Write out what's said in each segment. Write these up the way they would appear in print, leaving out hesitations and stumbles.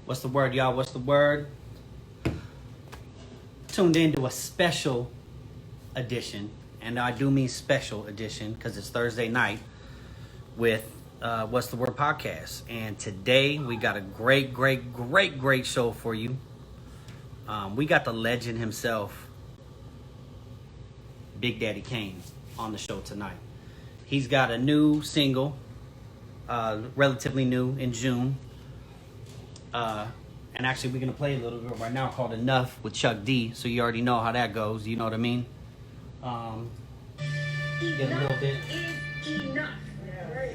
What's the word, y'all? What's the word? Tuned into a special edition, and I do mean special edition because it's Thursday night with What's the Word podcast. And today we got a great show for you. We got the legend himself, Big Daddy Kane, on the show tonight. He's got a new single, relatively new, in June. And actually, we're going to play a little bit right now called Enough with Chuck D. So you already know how that goes. You know what I mean? Get a little bit. Enough.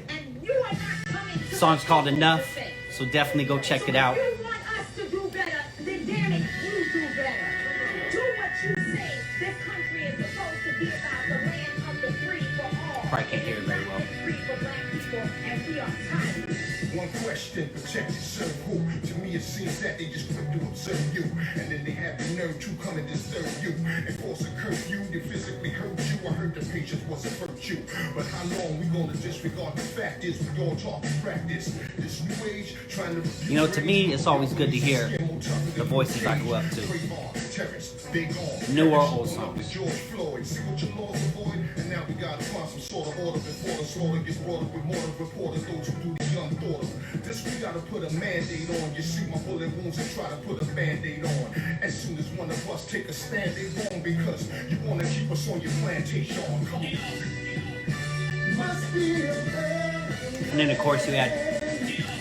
And you are not coming to the song's called Enough. So definitely go check it out. If you want us to do better, then damn it, you do better. Do what you say. This country is supposed to be about the land of the free for all. Probably can't hear it very well. Free for black people, and we are tired. One question, protect and serve who? To me it seems that they just quick to observe you, and then they have the nerve to come and disturb you. Enforce a curfew, they physically hurt you. I heard the patience was a virtue, but how long we gonna disregard the fact is we all talk and practice this new age trying to. You know, to me, it's always good to hear the voices I grew up to. New or old songs. George Floyd, see what your laws avoid, and now we gotta find some sort of order before the slaughter gets brought up with more reporters, those who do the unthought of. This we gotta put a mandate on. You see my bullet wounds and try to put a band-aid on. As soon as one of us take a stand, they wrong because you wanna keep us on your plantation. Come on. And then, of course, you had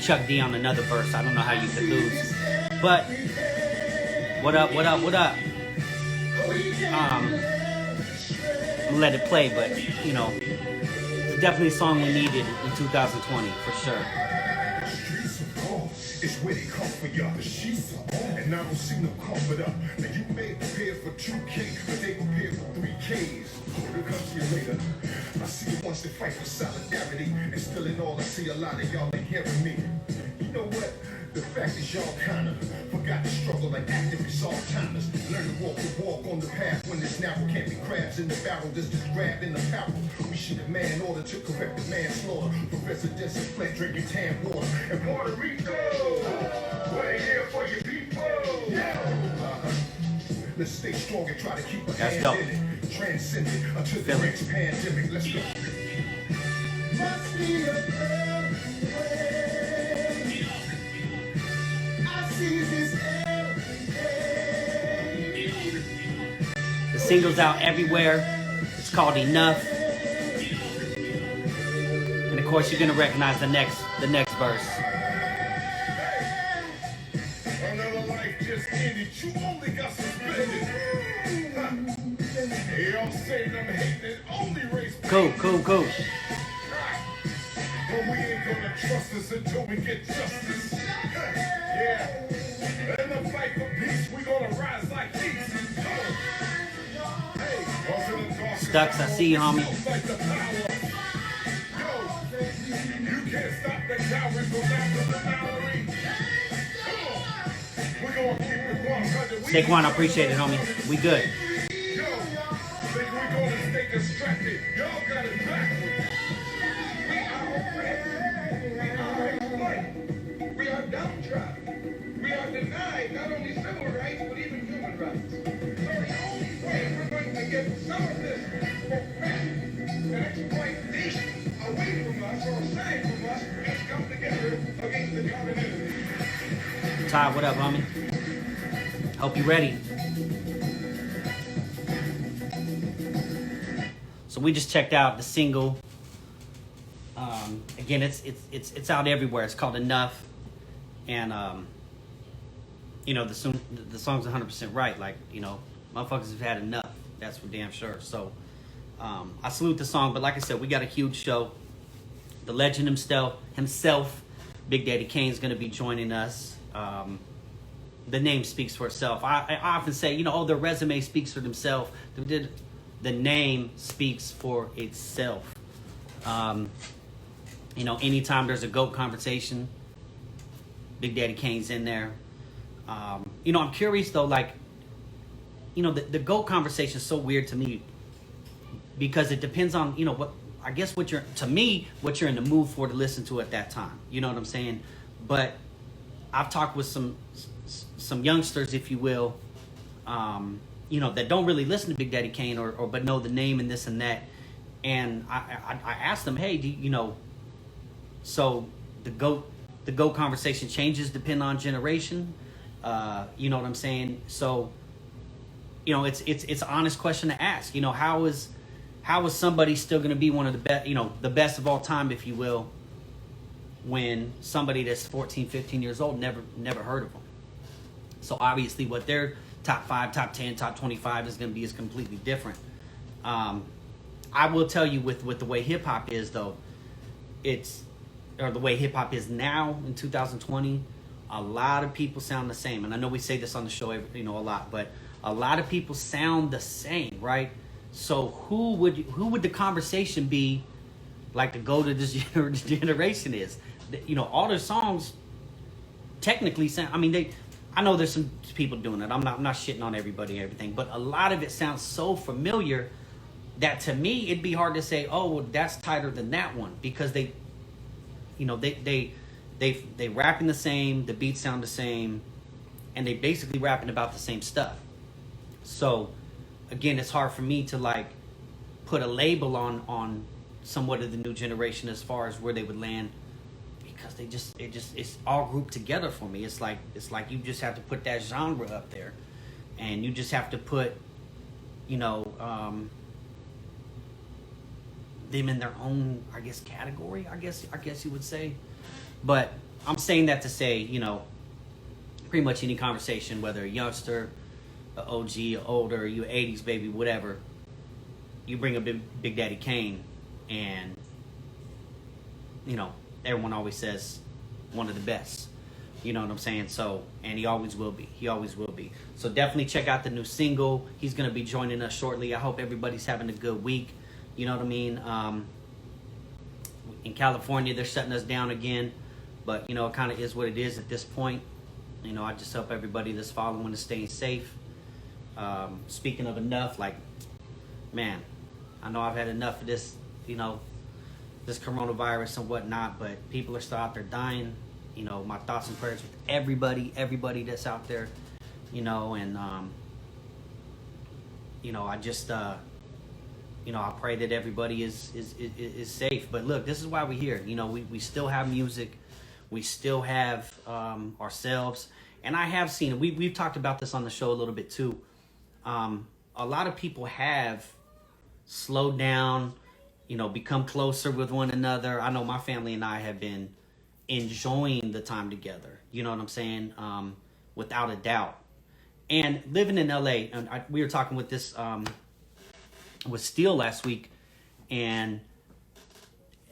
Chuck D on another verse. I don't know how you could lose. But, what up? Let it play, but, you know, it's definitely a song we needed in 2020, for sure. It's where they come for ya. The sheets are on, and I don't see no comfort up. Now you may prepare for 2K, but they prepare for 3Ks. The country later. I see it once they fight for solidarity, and still in all I see a lot of y'all ain't hearing me. You know what? The fact is y'all kinda forgot to struggle like activists all timers. Learn to walk on the path when it's narrow. Can't be crabs in the barrel, this just grab in the barrel. We should demand in order to correct the manslaughter. For residents of Flint drinking tan water. And Puerto Rico, we're here for your people. Let's stay strong and try to keep a hand in it. Transcend it until the next pandemic. Let's go. Must be a The single's out everywhere. It's called Enough. And of course, you're gonna recognize the next verse. Another life just ended. You only got suspended. They all say them hating only race. Cool. But we ain't gonna trust us until we get justice. Yeah. In the fight for peace, we gonna rise like thieves. Stux, I see you, homie. You can't stop the cowards from after the Mallory. We're gonna keep it 100. Saquon, I appreciate it, homie. We good. Yo, think we're gonna stay distracted. Y'all got it backwards. We are downtrodden. We are denied not only civil rights, but even human rights. So the only way we're going to get some of this and exploitation away from us or aside from us is come together against the common enemy. Ty, what up, homie? Hope you ready. So we just checked out the single. Again, it's out everywhere. It's called Enough, and you know, the song's 100% right. Like, you know, motherfuckers have had enough. That's for damn sure. So I salute the song, but like I said, we got a huge show. The legend himself, Big Daddy Kane, is going to be joining us. The name speaks for itself. I often say, you know, the resume speaks for themselves. The name speaks for itself. You know, anytime there's a GOAT conversation, Big Daddy Kane's in there. You know, I'm curious though, like, you know, the GOAT conversation is so weird to me because it depends on, you know, what you're in the mood for to listen to at that time. You know what I'm saying? But I've talked with some youngsters, if you will, you know, that don't really listen to Big Daddy Kane or but know the name and this and that. And I asked them, hey, you know, so the GOAT conversation changes depending on generation. You know what I'm saying? So, you know, it's an honest question to ask. You know, how is somebody still going to be one of the best, you know, the best of all time, if you will, when somebody that's 14, 15 years old never heard of them? So obviously what their top 5, top 10, top 25 is going to be is completely different. I will tell you with the way hip hop is, though, or the way hip hop is now in 2020, a lot of people sound the same. And I know we say this on the show, you know, a lot, but a lot of people sound the same, right? So who would the conversation be like to go to this generation is? You know, all their songs technically sound, I mean, I know there's some people doing it. I'm not shitting on everybody and everything, but a lot of it sounds so familiar that to me it'd be hard to say, oh, well, that's tighter than that one, because they, you know, they rapping the same, the beats sound the same, and they basically rapping about the same stuff. So again, it's hard for me to like put a label on somewhat of the new generation as far as where they would land, because it's all grouped together for me. It's like you just have to put that genre up there, and you just have to put, you know, them in their own, I guess, category, I guess you would say. But I'm saying that to say, you know, pretty much any conversation, whether a youngster, a OG, a older, you 80s baby, whatever, you bring up Big Daddy Kane, and, you know, everyone always says one of the best. You know what I'm saying? So, and he always will be. He always will be. So definitely check out the new single. He's going to be joining us shortly. I hope everybody's having a good week. You know what I mean? In California, they're shutting us down again. But, you know, it kind of is what it is at this point. You know, I just hope everybody that's following is staying safe. Speaking of enough, like, man, I know I've had enough of this, you know, this coronavirus and whatnot, but people are still out there dying. You know, my thoughts and prayers with everybody that's out there, you know, and, you know, I just, you know, I pray that everybody is safe. But look, this is why we're here. You know, we still have music. We still have ourselves. And I have seen it. We've talked about this on the show a little bit too. A lot of people have slowed down, you know, become closer with one another. I know my family and I have been enjoying the time together. You know what I'm saying? Without a doubt. And living in LA, and we were talking with this, with Steele last week, and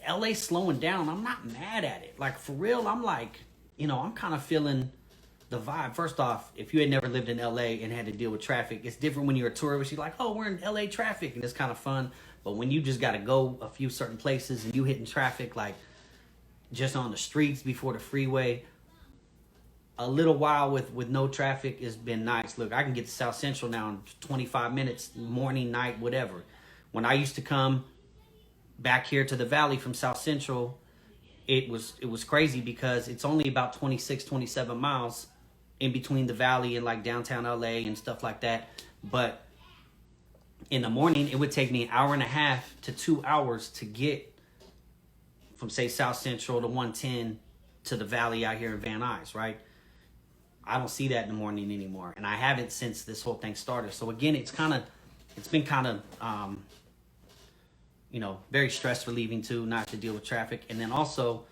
LA slowing down. I'm not mad at it. Like, for real, I'm like, you know, I'm kind of feeling the vibe. First off, if you had never lived in LA and had to deal with traffic, it's different when you're a tourist. You're like, oh, we're in LA traffic, and it's kind of fun. But when you just got to go a few certain places and you hitting traffic, like just on the streets before the freeway, a little while with no traffic has been nice. Look, I can get to South Central now in 25 minutes, morning, night, whatever. When I used to come back here to the valley from South Central, it was crazy because it's only about 26, 27 miles in between the valley and like downtown LA and stuff like that. But in the morning, it would take me an hour and a half to 2 hours to get from, say, South Central to 110 to the valley out here in Van Nuys, right? I don't see that in the morning anymore, and I haven't since this whole thing started. So again, it's been kind of, you know, very stress relieving too, not to deal with traffic, and then also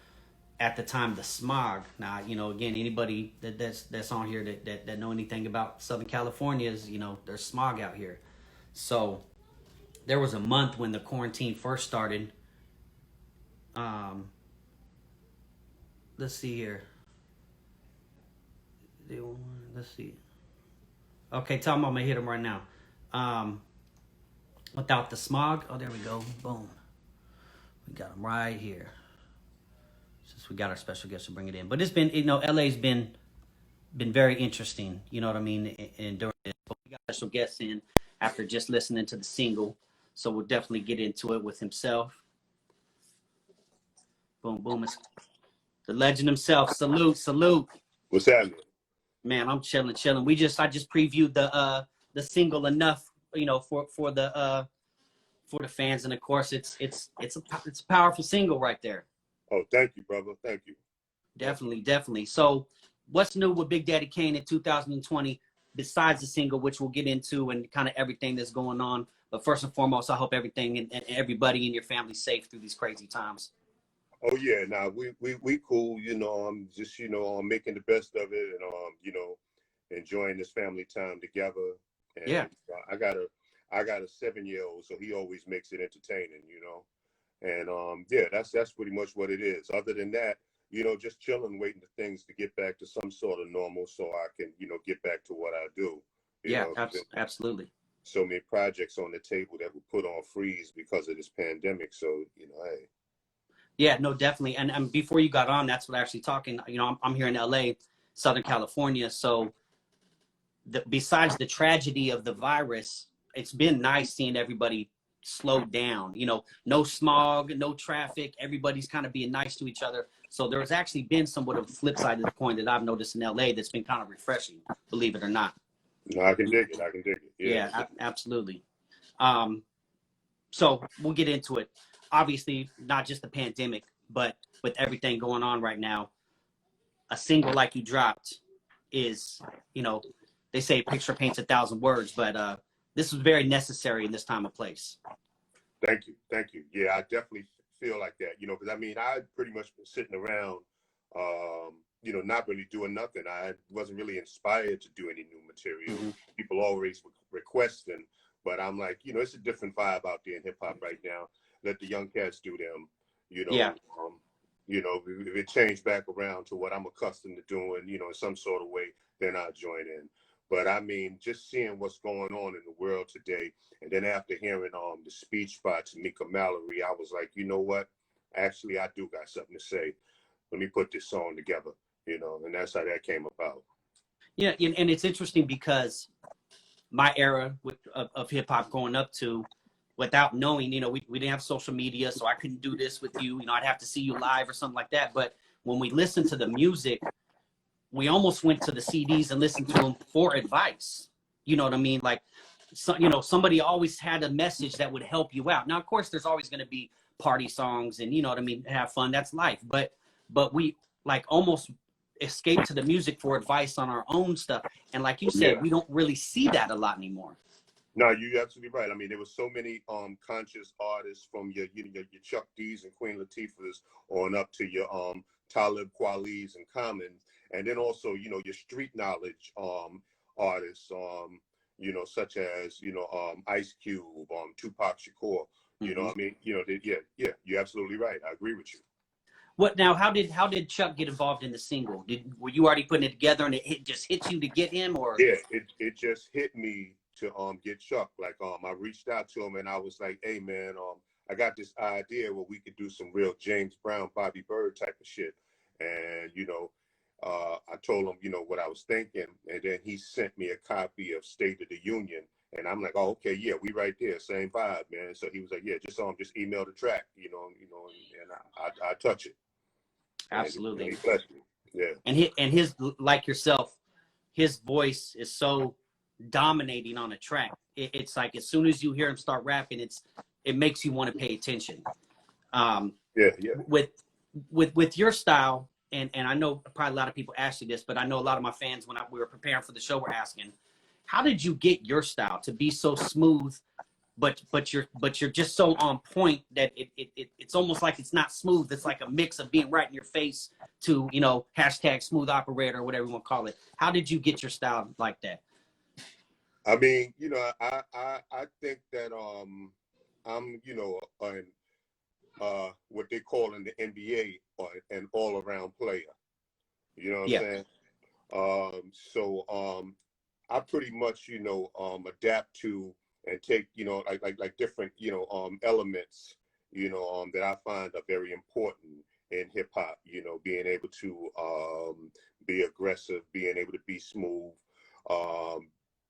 at the time the smog. Now, you know, again, anybody that's on here that know anything about Southern California is, you know, there's smog out here. So there was a month when the quarantine first started. Let's see here. Let's see. Okay, tell them I'm gonna hit them right now. Without the smog. Oh, there we go. Boom. We got them right here. Since we got our special guest to bring it in, but it's been, you know, LA's been very interesting. You know what I mean? And during this, but we got special guests in after just listening to the single, so we'll definitely get into it with himself. Boom, boom. It's the legend himself. Salute, salute. What's happening? Man, I'm chilling. I just previewed the single Enough, you know, for the fans, and of course it's a powerful single right there. Oh, thank you, brother. Thank you. Definitely. So, what's new with Big Daddy Kane in 2020 besides the single, which we'll get into, and kind of everything that's going on? But first and foremost, I hope everything and everybody in your family safe through these crazy times. Oh yeah, nah, we cool. You know, I'm just I'm making the best of it, and enjoying this family time together. And Yeah. I got a 7-year-old, so he always makes it entertaining. And yeah, that's pretty much what it is. Other than that, just chilling, waiting for things to get back to some sort of normal, so I can get back to what I do. Yeah, absolutely. So many projects on the table that were put on freeze because of this pandemic. So hey. Yeah, no, definitely. And before you got on, that's what I actually talking. I'm here in LA, Southern California. So besides the tragedy of the virus, it's been nice seeing everybody slow down. No smog, no traffic. Everybody's kind of being nice to each other. So there's actually been somewhat of a flip side of the coin that I've noticed in LA that's been kind of refreshing, believe it or not. No, I can dig it. Yeah, absolutely. So we'll get into it. Obviously, not just the pandemic, but with everything going on right now, a single like you dropped is, they say a picture paints 1,000 words, but this was very necessary in this time and place. Thank you. Yeah, I definitely feel like that, because I pretty much been sitting around, not really doing nothing. I wasn't really inspired to do any new material. Mm-hmm. People always requesting, but I'm like, it's a different vibe out there in hip hop right now. Let the young cats do them, Yeah. If it changed back around to what I'm accustomed to doing, in some sort of way, then I'll join in. But just seeing what's going on in the world today, and then after hearing the speech by Tamika Mallory, I was like, you know what? Actually, I do got something to say. Let me put this song together, and that's how that came about. Yeah, and it's interesting because my era of hip hop growing up to, without knowing, we didn't have social media, so I couldn't do this with you. I'd have to see you live or something like that. But when we listened to the music, we almost went to the CDs and listened to them for advice. You know what I mean? Like, somebody always had a message that would help you out. Now, of course, there's always going to be party songs and, you know what I mean, have fun. That's life. But we like almost escape to the music for advice on our own stuff. And like you said, we don't really see that a lot anymore. No, you're absolutely right. There was so many conscious artists, from your Chuck D's and Queen Latifahs on up to your Talib Kweli's and Commons, and then also your street knowledge artists, such as Ice Cube, Tupac Shakur. You're absolutely right. I agree with you. What now? How did Chuck get involved in the single? Were you already putting it together and it just hit you to get him, or? Yeah, it just hit me to get Chuck. Like I reached out to him and I was like, hey man, I got this idea where we could do some real James Brown, Bobby Bird type of shit. And I told him what I was thinking, and then he sent me a copy of State of the Union, and I'm like, oh okay, yeah, we right there, same vibe, man. So he was like, yeah, just email the track, and I touch it. Absolutely. And he blessed me. Yeah. And his like yourself, his voice is so dominating on a track. It's like as soon as you hear him start rapping, it makes you want to pay attention. Yeah. With your style, and I know probably a lot of people ask you this, but I know a lot of my fans when we were preparing for the show were asking, how did you get your style to be so smooth, but you're just so on point that it's almost like it's not smooth. It's like a mix of being right in your face to hashtag smooth operator or whatever you want to call it. How did you get your style like that? I think that I'm what they call in the NBA an all-around player. You know what I'm saying? So I pretty much adapt to and take like different elements that I find are very important in hip hop. Being able to be aggressive, being able to be smooth,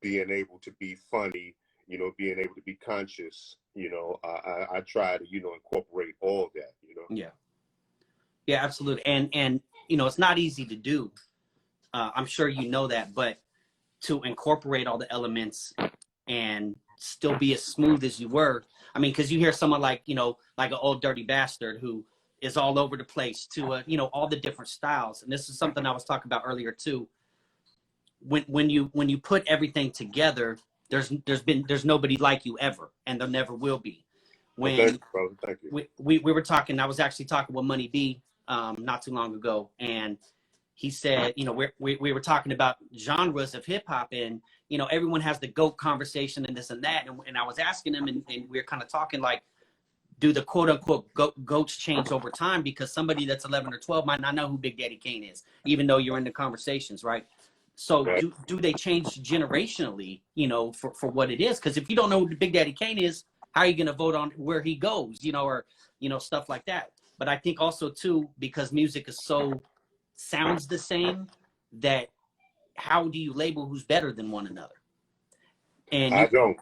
being able to be funny, being able to be conscious. I try to incorporate all that. Yeah, absolutely. And it's not easy to do. I'm sure you know that, but to incorporate all the elements and still be as smooth as you were. I mean, because you hear someone like, you know, like an old dirty bastard who is all over the place to, you know, all the different styles. And this is something I was talking about earlier too. When you put everything together, there's nobody like you ever, and there never will be. When thank you, brother. Thank you. we were talking, I was actually talking with Money B not too long ago, and he said, you know, we were talking about genres of hip hop, and you know, everyone has the GOAT conversation and this and that, and I was asking him, and we were kind of talking like, do the quote unquote GOATs change over time? Because somebody that's 11 or 12 might not know who Big Daddy Kane is, even though you're in the conversations, right? So Right. do they change generationally, you know, for what it is? Because if you don't know who the Big Daddy Kane is, how are you going to vote on where he goes, you know, or, you know, stuff like that. But I think also too, because music is sounds the same, that how do you label who's better than one another? And I don't.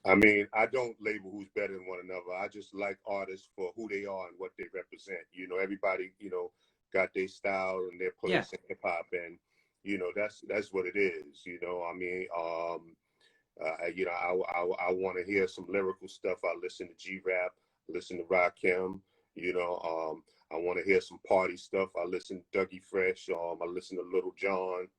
I mean, I don't label who's better than one another. I just like artists for who they are and what they represent. You know, everybody, you know, got their style and their place in hip hop, and you know, that's what it is. You know, I mean, you know, I want to hear some lyrical stuff. I listen to G-Rap, listen to Rakim. You know, I want to hear some party stuff. I listen to Dougie Fresh. I listen to Little John.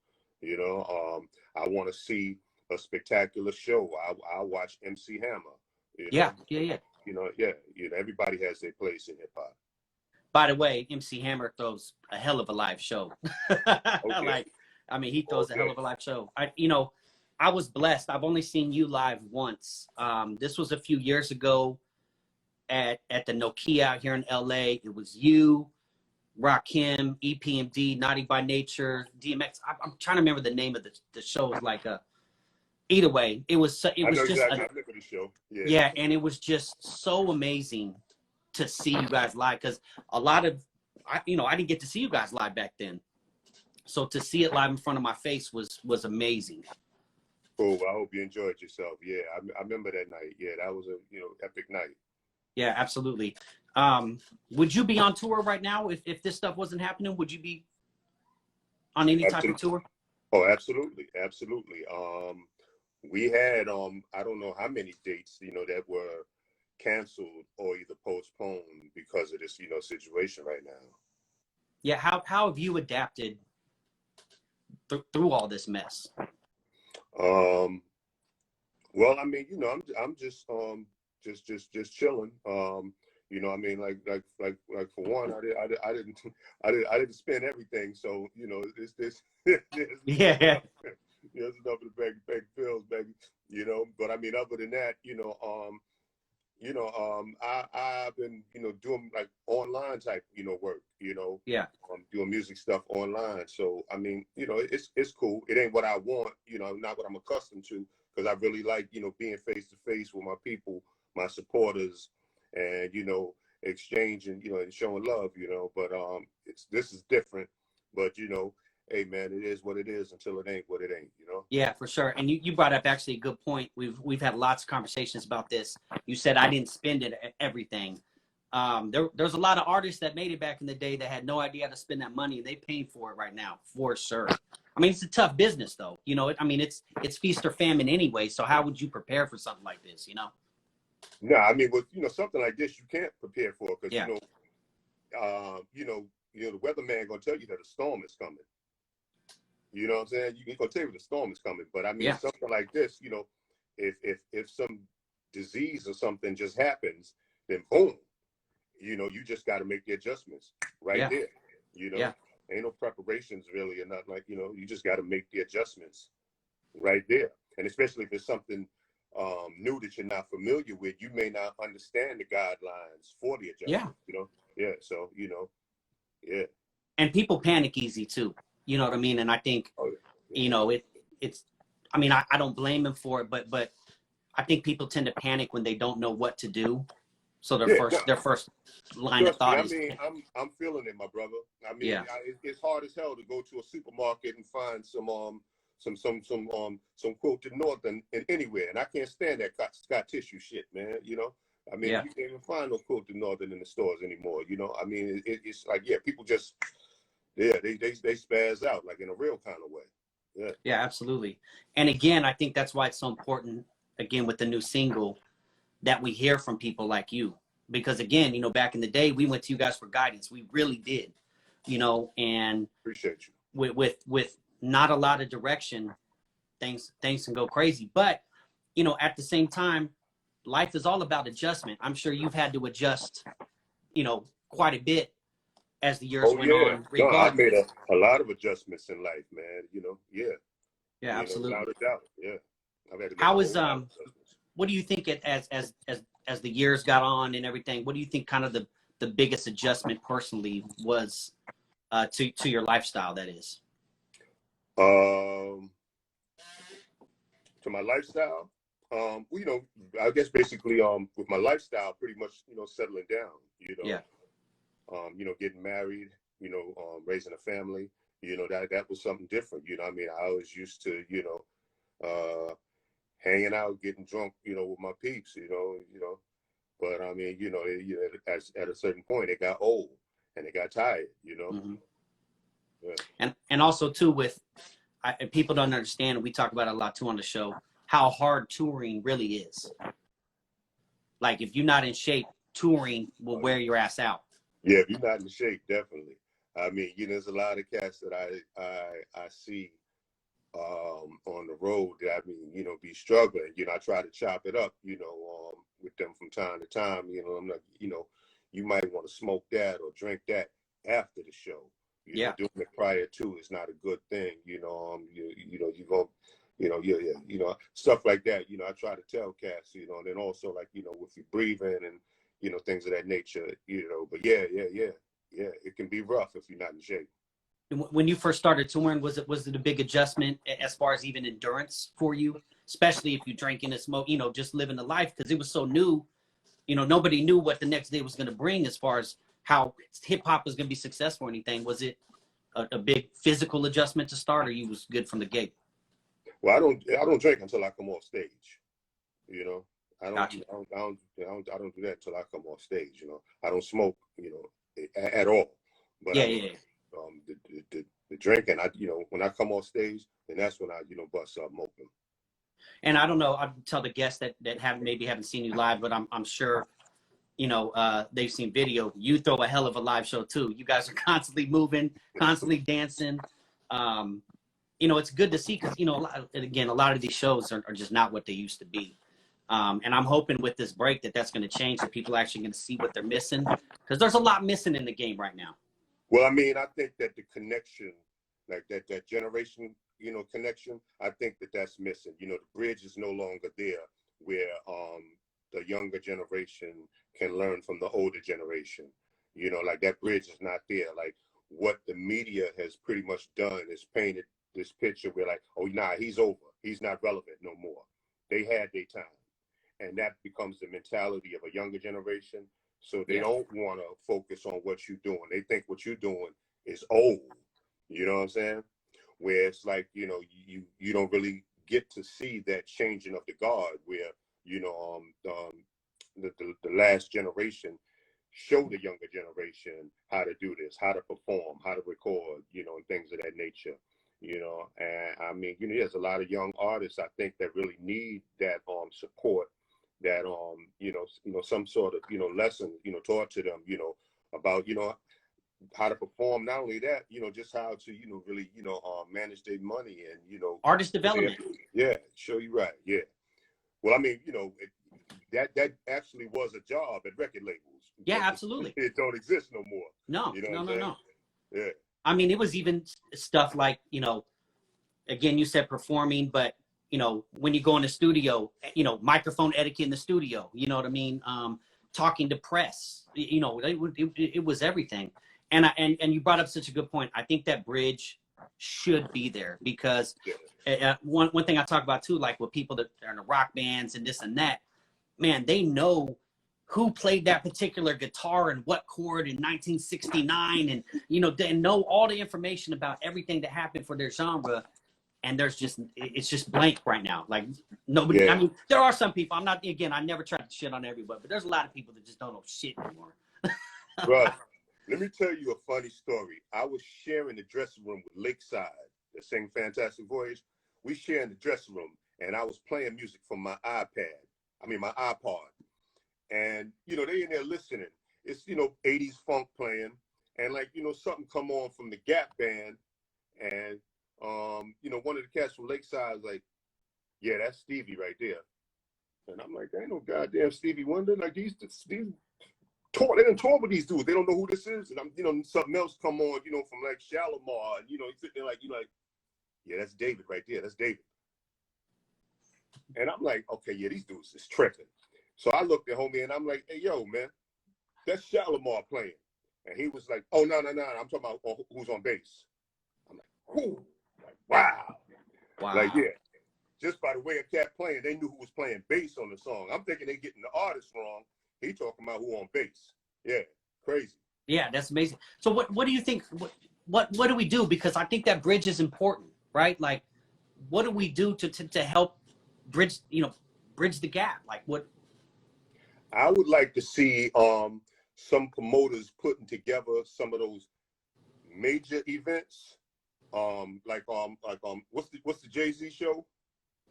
You know, I want to see a spectacular show. I watch MC Hammer. You know? yeah. You know, everybody has their place in hip hop. By the way, MC Hammer throws a hell of a live show. Okay. Like, I mean, he throws a hell of a live show. You know, I was blessed. I've only seen you live once. This was a few years ago at the Nokia out here in LA. It was you, Rakim, EPMD, Naughty by Nature, DMX. I'm trying to remember the name of the show. It was like either way, it was just exactly. I remember the show. Yeah, and it was just so amazing to see you guys live, because a lot of, you know, I didn't get to see you guys live back then. So to see it live in front of my face was amazing. Cool. Well, I hope you enjoyed yourself. Yeah, I remember that night. Yeah, that was a, you know, epic night. Yeah, absolutely. Would you be on tour right now if this stuff wasn't happening? Would you be on any type of tour? Oh, absolutely, absolutely. We had I don't know how many dates, you know, that were canceled or either postponed because of this, you know, situation right now. Yeah, how have you adapted through all this mess? Well, I mean, you know, I'm just chilling. You know, I mean, like for one, I didn't spend everything, so you know, there's Yeah. There's enough to pay bills, baby. You know, but I mean, other than that, I've been, you know, doing like online type, you know, work. You know, doing music stuff online. So I mean, you know, it's cool. It ain't what I want, you know, not what I'm accustomed to, because I really like, you know, being face to face with my people, my supporters, and you know, exchanging, you know, and showing love, you know. But this is different. But you know, hey man, it is what it is until it ain't what it ain't, you know? Yeah, for sure. And you brought up actually a good point. We've had lots of conversations about this. You said I didn't spend everything. There's a lot of artists that made it back in the day that had no idea how to spend that money, and they paying for it right now, for sure. I mean, it's a tough business though. You know, I mean, it's feast or famine anyway. So how would you prepare for something like this, you know? No, I mean, with, you know, something like this, you can't prepare for, because, you know, the weatherman gonna tell you that a storm is coming. You know what I'm saying? He's gonna tell you the storm is coming. But I mean, something like this, you know, if some disease or something just happens, then boom, you know, you just got to make the adjustments right there. You know, ain't no preparations really or nothing, like, you know, you just got to make the adjustments right there. And especially if it's something new that you're not familiar with, you may not understand the guidelines for the adjustment. You know, so you know, And people panic easy too. You know what I mean? And I think, you know, it's, I mean, I don't blame them for it, but I think people tend to panic when they don't know what to do. So their first line of thought is. I mean, I'm feeling it, my brother. I mean, it's hard as hell to go to a supermarket and find some quote to Northern and anywhere, and I can't stand that Scott tissue shit, man. You know, I mean, you can't even find no quote to Northern in the stores anymore. You know, I mean, it's like, people just, Yeah, they spaz out like in a real kind of way. Yeah. Yeah, absolutely. And again, I think that's why it's so important, again, with the new single, that we hear from people like you. Because again, back in the day, we went to you guys for guidance. We really did, and Appreciate you. with not a lot of direction, things can go crazy. But, at the same time, life is all about adjustment. I'm sure you've had to adjust, quite a bit as the years went on. No, I've made Regardless. a lot of adjustments in life, man. Yeah. Yeah, absolutely. Without a doubt. Yeah. I've had to make How a is whole lot of adjustments. what do you think as the years got on and everything? What do you think kind of the biggest adjustment personally was to your lifestyle? That is. To my lifestyle, I guess basically, with my lifestyle, pretty much, settling down, Yeah. Getting married, raising a family, that was something different. I mean, I was used to, hanging out, getting drunk, with my peeps, but I mean, at a certain point, it got old and it got tired, Mm-hmm. Yeah. And also too people don't understand, and we talk about it a lot too on the show, how hard touring really is. Like if you're not in shape, touring will wear your ass out. Yeah, if you're not in shape, definitely. I mean, there's a lot of cats that I see on the road that be struggling. I try to chop it up, with them from time to time. I'm not, you might want to smoke that or drink that after the show. Doing it prior to is not a good thing. You go, stuff like that. I try to tell cats, and then also like, with your breathing and things of that nature. But yeah, it can be rough if you're not in shape. When you first started touring, was it a big adjustment as far as even endurance for you, especially if you drinking and smoke, just living the life, because it was so new, nobody knew what the next day was going to bring as far as how hip hop was going to be successful or anything. Was it a big physical adjustment to start, or you was good from the gate? Well, I don't drink until I come off stage. I don't Gotcha. I don't do that until I come off stage. I don't smoke, at all. But Yeah. The drinking, when I come off stage, then that's when I, bust something open. And I don't know, I'll tell the guests that haven't seen you live, but I'm sure, they've seen video. You throw a hell of a live show too. You guys are constantly moving, constantly dancing. It's good to see because, a lot of these shows are just not what they used to be. And I'm hoping with this break that's going to change, that people are actually going to see what they're missing, because there's a lot missing in the game right now. Well, I mean, I think that the connection, like that generation, connection, I think that's missing. The bridge is no longer there where the younger generation can learn from the older generation. Like that bridge is not there. Like what the media has pretty much done is painted this picture where like, oh, nah, he's over. He's not relevant no more. They had their time. And that becomes the mentality of a younger generation. So they don't want to focus on what you're doing. They think what you're doing is old. You know what I'm saying? Where it's like, you don't really get to see that changing of the guard where, the last generation show the younger generation how to do this, how to perform, how to record, and things of that nature. And I mean, there's a lot of young artists, I think, that really need that support, that some sort of lesson taught to them about how to perform. Not only that, just how to really manage their money and Artist development. Show you right. Yeah. Well, I mean, that actually was a job at record labels. Yeah, absolutely. It don't exist no more. No. Yeah. I mean, it was even stuff like, again, you said performing, but when you go in the studio, microphone etiquette in the studio, you know what I mean? Talking to press, it was everything. And you brought up such a good point. I think that bridge should be there because one thing I talk about too, like with people that are in the rock bands and this and that, man, they know who played that particular guitar and what chord in 1969. And, they know all the information about everything that happened for their genre. And it's just blank right now. Like nobody, I mean, there are some people, I never try to shit on everybody, but there's a lot of people that just don't know shit anymore. Right. Let me tell you a funny story. I was sharing the dressing room with Lakeside, that sing Fantastic Voyage. We sharing the dressing room, and I was playing music from my my iPod. And, you know, they in there listening. It's, you know, 80s funk playing. And, like, you know, something come on from the Gap Band. And, you know, one of the cats from Lakeside was like, yeah, that's Stevie right there. And I'm like, ain't no goddamn Stevie Wonder. Like, these they didn't tour with these dudes. They don't know who this is. And I'm, you know, something else come on, you know, from like Shalimar. And, you know, he's sitting there like, you know, like, yeah, that's David right there. That's David. And I'm like, okay, yeah, these dudes is tripping. So I looked at homie and I'm like, hey, yo, man, that's Shalimar playing. And he was like, oh, no. I'm talking about who's on bass. I'm like, who? Like, wow. Like, yeah. Just by the way a cat playing, they knew who was playing bass on the song. I'm thinking they getting the artist wrong. He talking about who on bass. Yeah, crazy. Yeah, that's amazing. So what do you think? What do we do? Because I think that bridge is important, right? Like, what do we do to help bridge the gap? Like, what? I would like to see some promoters putting together some of those major events. What's the Jay-Z show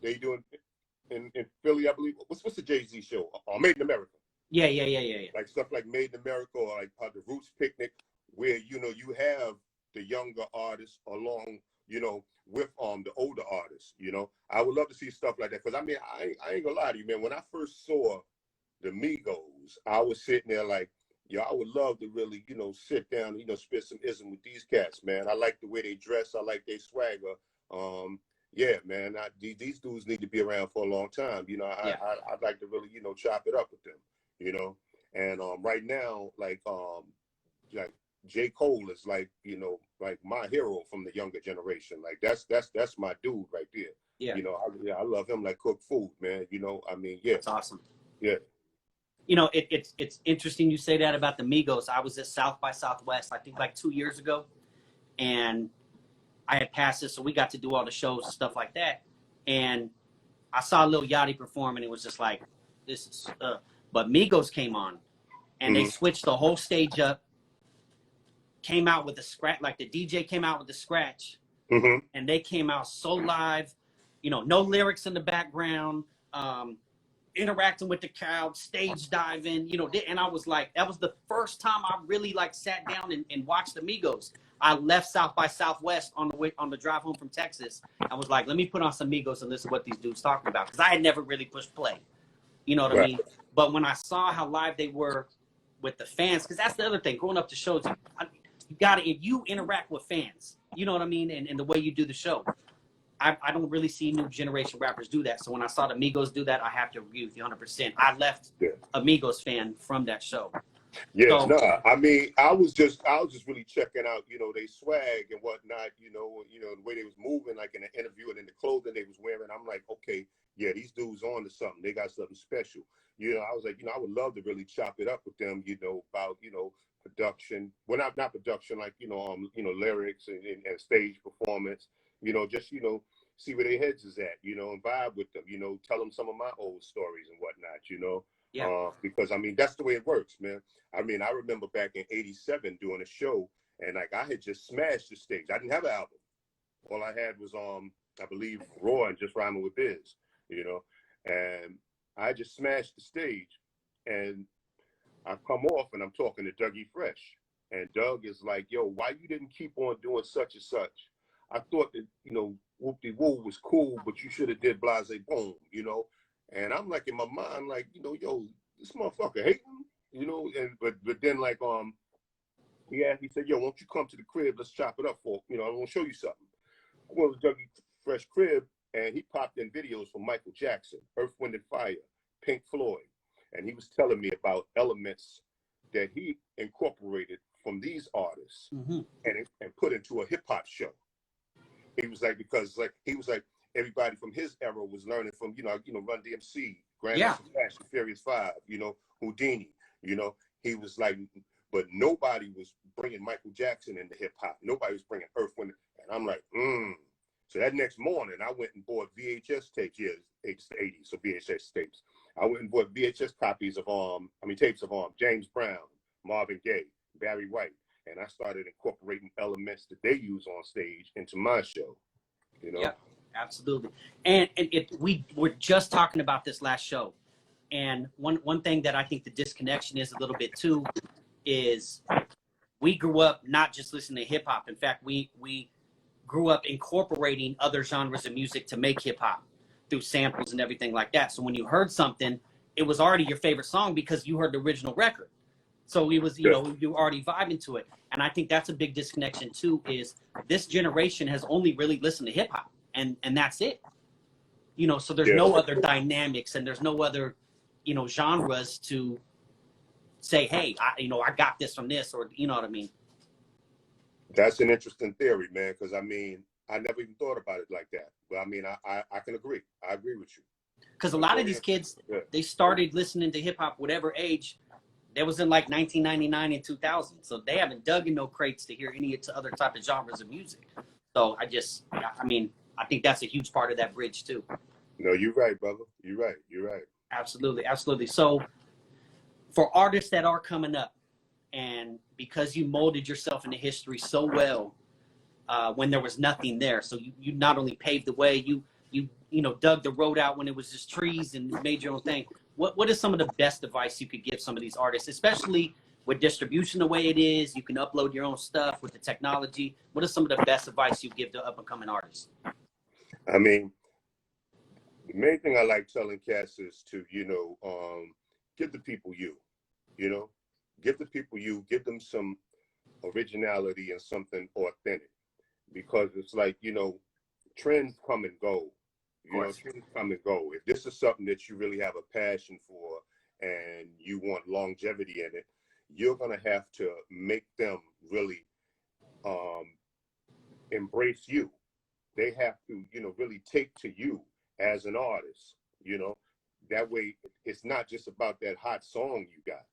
they doing in Philly, I believe? What's the Jay-Z show? Made in America. Yeah. Like stuff like Made in America or like the Roots Picnic, where, you know, you have the younger artists along, you know, with the older artists, you know. I would love to see stuff like that. Because, I mean, I ain't gonna lie to you, man. When I first saw the Migos, I was sitting there like, yo, I would love to really, you know, sit down and, you know, spit some ism with these cats, man. I like the way they dress. I like their swagger. Yeah, man, these dudes need to be around for a long time. You know, I'd like to really, you know, chop it up with them, you know. And right now, like J. Cole is like, you know, like my hero from the younger generation. Like that's my dude right there. Yeah. You know, I love him like cook food, man. You know, I mean, yeah. That's awesome. Yeah. You know, it's interesting you say that about the Migos. I was at South by Southwest, I think like 2 years ago, and I had passed this, so we got to do all the shows and stuff like that. And I saw Lil Yachty perform, and it was just like, this is. But Migos came on, and they switched the whole stage up. Came out with a scratch, like the DJ came out with the scratch, and they came out so live. You know, no lyrics in the background. Interacting with the crowd, stage diving, you know, and I was like, that was the first time I really like sat down and watched the Migos. I left South by Southwest on the drive home from Texas. I was like, let me put on some Migos and listen to what these dudes talking about, because I had never really pushed play. You know what I mean? But when I saw how live they were with the fans, because that's the other thing, going up to shows, you gotta, if you interact with fans, you know what I mean, and the way you do the show. I don't really see new generation rappers do that. So when I saw the Migos do that, I have to agree with you 100%. I left a Migos fan from that show. Yeah, so, I mean, I was just really checking out, you know, they swag and whatnot, you know, the way they was moving, like in the interview and in the clothing they was wearing. I'm like, okay, yeah, these dudes on to something. They got something special. You know, I was like, you know, I would love to really chop it up with them, you know, about, you know, production. Well, not production, like, you know, lyrics and stage performance. You know, just, you know, see where their heads is at, you know, and vibe with them, you know, tell them some of my old stories and whatnot, you know. Yeah. Because, I mean, that's the way it works, man. I mean, I remember back in '87 doing a show, and, like, I had just smashed the stage. I didn't have an album. All I had was, I believe, Raw and Just Rhyming with Biz, you know. And I just smashed the stage, and I come off, and I'm talking to Dougie Fresh. And Doug is like, yo, why you didn't keep on doing such and such? I thought that, you know, Whoop-de-Woo was cool, but you should have did Blase Boom, you know? And I'm like, in my mind, like, you know, yo, this motherfucker hating, you know? And but then, like, he said, yo, won't you come to the crib? Let's chop it up you know, I want to show you something. I went to Dougie Fresh crib, and he popped in videos from Michael Jackson, Earth, Wind and Fire, Pink Floyd. And he was telling me about elements that he incorporated from these artists and put into a hip-hop show. He was like, because like he was like, everybody from his era was learning from, you know, Run DMC, Grandmaster Flash, Furious 5, you know, Houdini, you know. He was like, but nobody was bringing Michael Jackson into hip hop. Nobody was bringing Earth, Wind, and I'm like, So that next morning, I went and bought VHS tapes. Yeah, it's the '80s, so VHS tapes. I went and bought VHS copies of tapes of James Brown, Marvin Gaye, Barry White. and I started incorporating elements that they use on stage into my show. You know. Yeah, absolutely. And we were just talking about this last show, and one thing that I think the disconnection is a little bit too is we grew up not just listening to hip hop. In fact, we grew up incorporating other genres of music to make hip hop through samples and everything like that. So when you heard something, it was already your favorite song because you heard the original record. So it was, you know, you already vibing to it. And I think that's a big disconnection too, is this generation has only really listened to hip hop and that's it. You know, so there's no other dynamics and there's no other, you know, genres to say, hey, I got this from this, or you know what I mean? That's an interesting theory, man, because I mean, I never even thought about it like that. But I mean, I can agree. I agree with you. Because a lot of these kids, they started listening to hip hop whatever age. That was in like 1999 and 2000. So they haven't dug in no crates to hear any other type of genres of music. So I think that's a huge part of that bridge too. No, you're right, brother. You're right. You're right. Absolutely. Absolutely. So for artists that are coming up, and because you molded yourself into history so well when there was nothing there. So you not only paved the way, you dug the road out when it was just trees and made your own thing. What is some of the best advice you could give some of these artists, especially with distribution the way it is? You can upload your own stuff with the technology. What is some of the best advice you give to up and coming artists? I mean, the main thing I like telling cats is to, give the people you, give the people you, give them some originality and something authentic, because it's like, trends come and go. Trends come and go. If this is something that you really have a passion for and you want longevity in it, you're going to have to make them really embrace you. They have to, really take to you as an artist, That way it's not just about that hot song you got.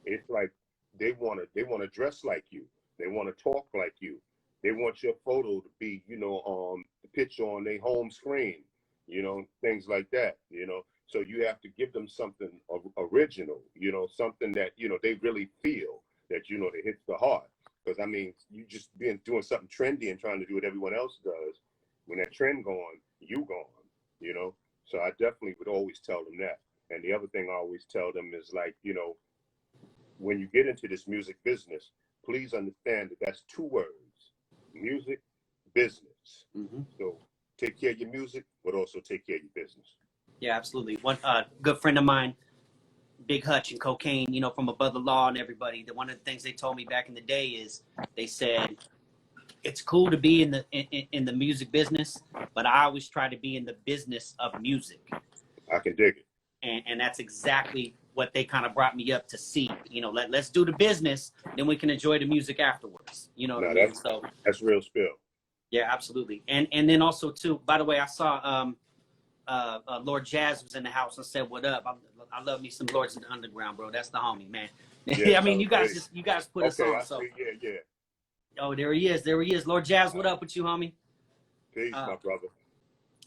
It's like they want to dress like you. They want to talk like you. They want your photo to be, the picture on their home screen, things like that, So you have to give them something original, something that, they really feel that, that hits the heart. Because, I mean, you just doing something trendy and trying to do what everyone else does. When that trend gone, you gone, So I definitely would always tell them that. And the other thing I always tell them is like, when you get into this music business, please understand that that's two words: music, business. Mm-hmm. So take care of your music, but also take care of your business. Yeah, absolutely. One good friend of mine, Big Whutz and Cocaine, from Above the Law and everybody, that one of the things they told me back in the day is they said, it's cool to be in the music business, but I always try to be in the business of music. I can dig it. And that's exactly what they kind of brought me up to see. Let's do the business, then we can enjoy the music afterwards. What I mean? So that's real spill. Yeah, absolutely. And then also too, by the way, I saw Lord Jazz was in the house and said, "What up?" I love me some Lords in the Underground, bro. That's the homie, man. Yeah, I mean, you guys put us on. So yeah. Oh, there he is. Lord Jazz, what up with you, homie? Peace, my brother.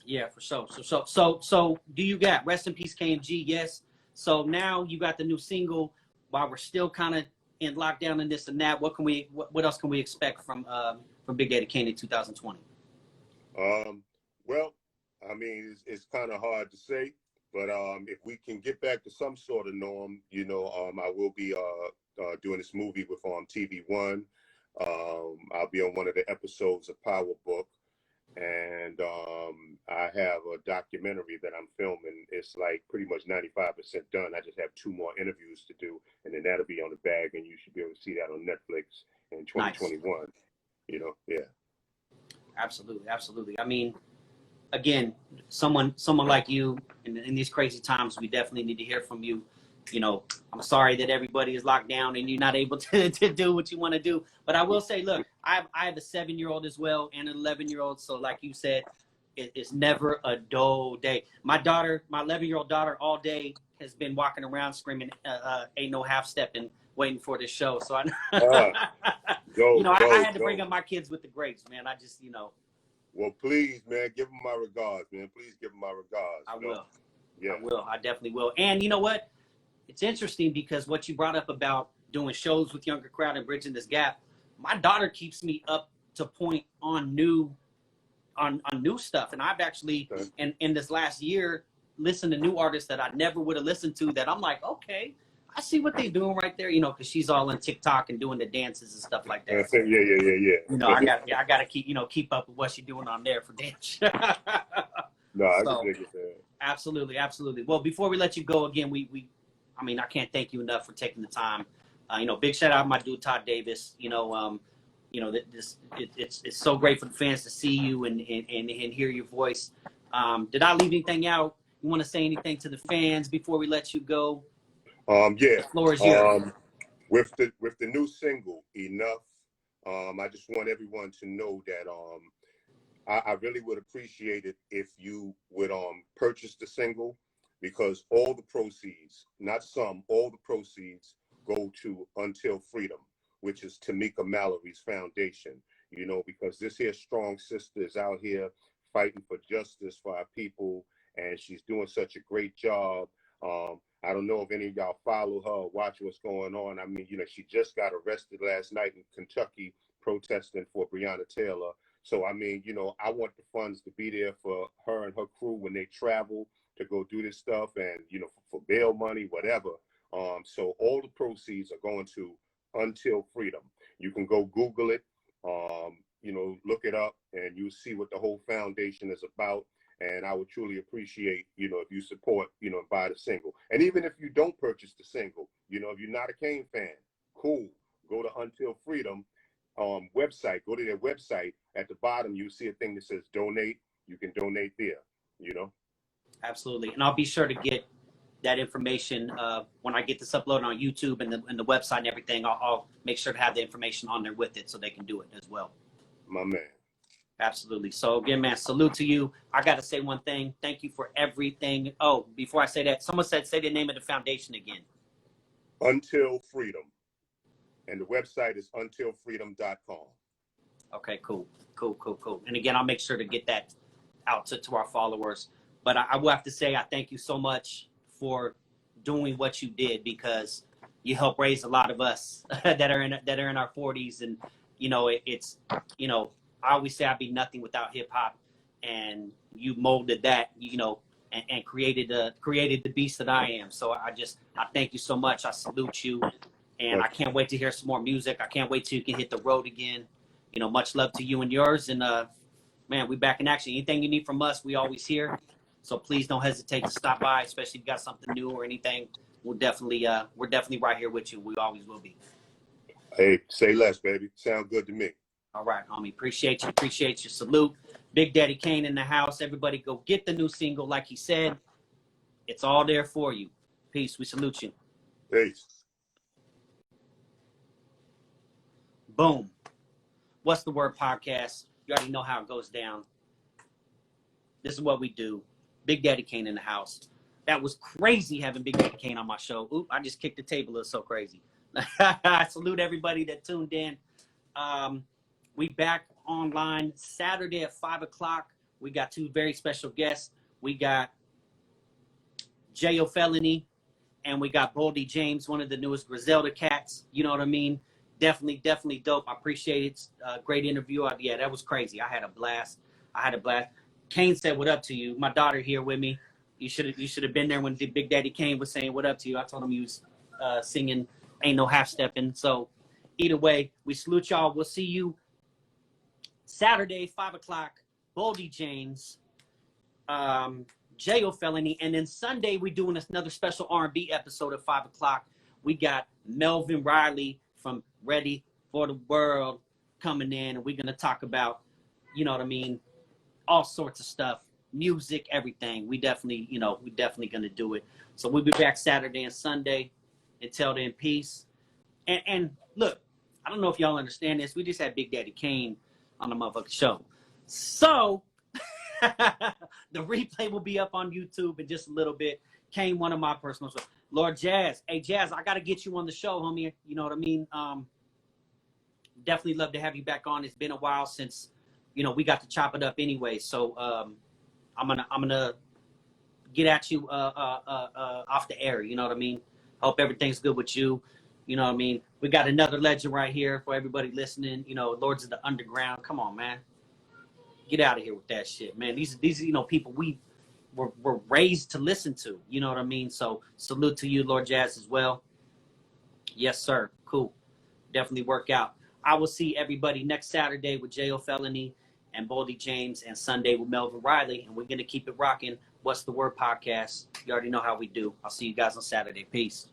Yeah, for sure. So do you got Rest in Peace KMG? Yes. So now you got the new single. While we're still kind of in lockdown and this and that, what else can we expect from Big Daddy Kane in 2020? Well, I mean, it's kind of hard to say, but if we can get back to some sort of norm, I will be doing this movie with TV One. I'll be on one of the episodes of Power Book, and I have a documentary that I'm filming. It's like pretty much 95% done. I just have 2 more interviews to do, and then that'll be on the bag, and you should be able to see that on Netflix in 2021. Nice. Yeah. Absolutely. I mean, again, someone like you in these crazy times, we definitely need to hear from you. I'm sorry that everybody is locked down and you're not able to do what you want to do. But I will say, look, I have a 7-year-old as well and an 11-year-old. So like you said, it's never a dull day. My 11-year-old daughter all day has been walking around screaming, ain't no half stepping, waiting for this show. So I had to bring up my kids with the greats, man. I just, Well, please, man, give them my regards, man. Please give them my regards. I will. Yeah. I will. I definitely will. And you know what? It's interesting because what you brought up about doing shows with younger crowd and bridging this gap, my daughter keeps me up to point on new stuff. And I've actually, in this last year, listened to new artists that I never would have listened to that I'm like, okay, I see what they're doing right there, you know, because she's all on TikTok and doing the dances and stuff like that. Yeah. You know, I got to keep up with what she's doing on there for dance. No, I So, can dig it, man. absolutely. Well, before we let you go again, I mean, I can't thank you enough for taking the time. You know, big shout out to my dude Todd Davis. You know, it's so great for the fans to see you and hear your voice. Did I leave anything out? You want to say anything to the fans before we let you go? Yeah. The floor is yours. With the new single, Enough, I just want everyone to know that I really would appreciate it if you would purchase the single, because all the proceeds, not some, all the proceeds go to Until Freedom, which is Tamika Mallory's foundation, you know, because this here strong sister is out here fighting for justice for our people, and she's doing such a great job. I don't know if any of y'all follow her or watch what's going on. I mean, you know, she just got arrested last night in Kentucky protesting for Breonna Taylor. So, I mean, you know, I want the funds to be there for her and her crew when they travel to go do this stuff and, you know, for bail money, whatever. So all the proceeds are going to Until Freedom. You can go Google it, you know, look it up, and you'll see what the whole foundation is about. And I would truly appreciate, you know, if you support, you know, buy the single. And even if you don't purchase the single, you know, if you're not a Kane fan, cool. Go to Until Freedom website. Go to their website. At the bottom, you see a thing that says donate. You can donate there, you know. Absolutely. And I'll be sure to get that information when I get this uploaded on YouTube and the website and everything. I'll make sure to have the information on there with it so they can do it as well. My man. Absolutely. So again, man, salute to you. I got to say one thing. Thank you for everything. Oh, before I say that, someone said, say the name of the foundation again. Until Freedom. And the website is untilfreedom.com. Okay, cool. And again, I'll make sure to get that out to our followers. But I will have to say, I thank you so much for doing what you did, because you helped raise a lot of us that are in our 40s. And, you know, it's, you know, I always say I'd be nothing without hip hop, and you molded that, you know, and created the beast that I am. So I thank you so much. I salute you, and I can't wait to hear some more music. I can't wait till you can hit the road again. You know, much love to you and yours. And man, we back in action. Anything you need from us, we always here. So please don't hesitate to stop by, especially if you got something new or anything. We're definitely right here with you. We always will be. Hey, say less, baby. Sound good to me. All right, homie. Appreciate you. Salute. Big Daddy Kane in the house. Everybody go get the new single. Like he said, it's all there for you. Peace. We salute you. Peace. Boom. What's the Word podcast? You already know how it goes down. This is what we do. Big Daddy Kane in the house. That was crazy having Big Daddy Kane on my show. Oop, I just kicked the table. It's so crazy. I salute everybody that tuned in. We back online Saturday at 5 o'clock. We got two very special guests. We got J.O. Felony, and we got Boldy James, one of the newest Griselda cats. You know what I mean? Definitely dope. I appreciate it. Great interview. Yeah, that was crazy. I had a blast. Kane said, "What up to you?" My daughter here with me. You should have been there when Big Daddy Kane was saying, "What up to you?" I told him he was singing "Ain't No Half Stepping." So either way, we salute y'all. We'll see you Saturday, 5 o'clock. Boldy James, J.O. Felony, and then Sunday we're doing another special R&B episode at 5 o'clock. We got Melvin Riley from Ready for the World coming in, and we're gonna talk about, you know what I mean, all sorts of stuff, music, everything. We definitely gonna do it. So we'll be back Saturday and Sunday. Until then, peace. And look, I don't know if y'all understand this. We just had Big Daddy Kane on the motherfucking show. So the replay will be up on YouTube in just a little bit. Kane, one of my personal shows. Lord Jazz. Hey, Jazz, I got to get you on the show, homie. You know what I mean? Definitely love to have you back on. It's been a while since, you know, we got to chop it up anyway. So I'm gonna get at you off the air. You know what I mean? Hope everything's good with you. You know what I mean? We got another legend right here for everybody listening. You know, Lords of the Underground. Come on, man. Get out of here with that shit, man. These you know, people we were raised to listen to. You know what I mean? So salute to you, Lord Jazz, as well. Yes, sir. Cool. Definitely work out. I will see everybody next Saturday with J.O. Felony and Boldy James, and Sunday with Melvin Riley. And we're going to keep it rocking. What's the Word podcast? You already know how we do. I'll see you guys on Saturday. Peace.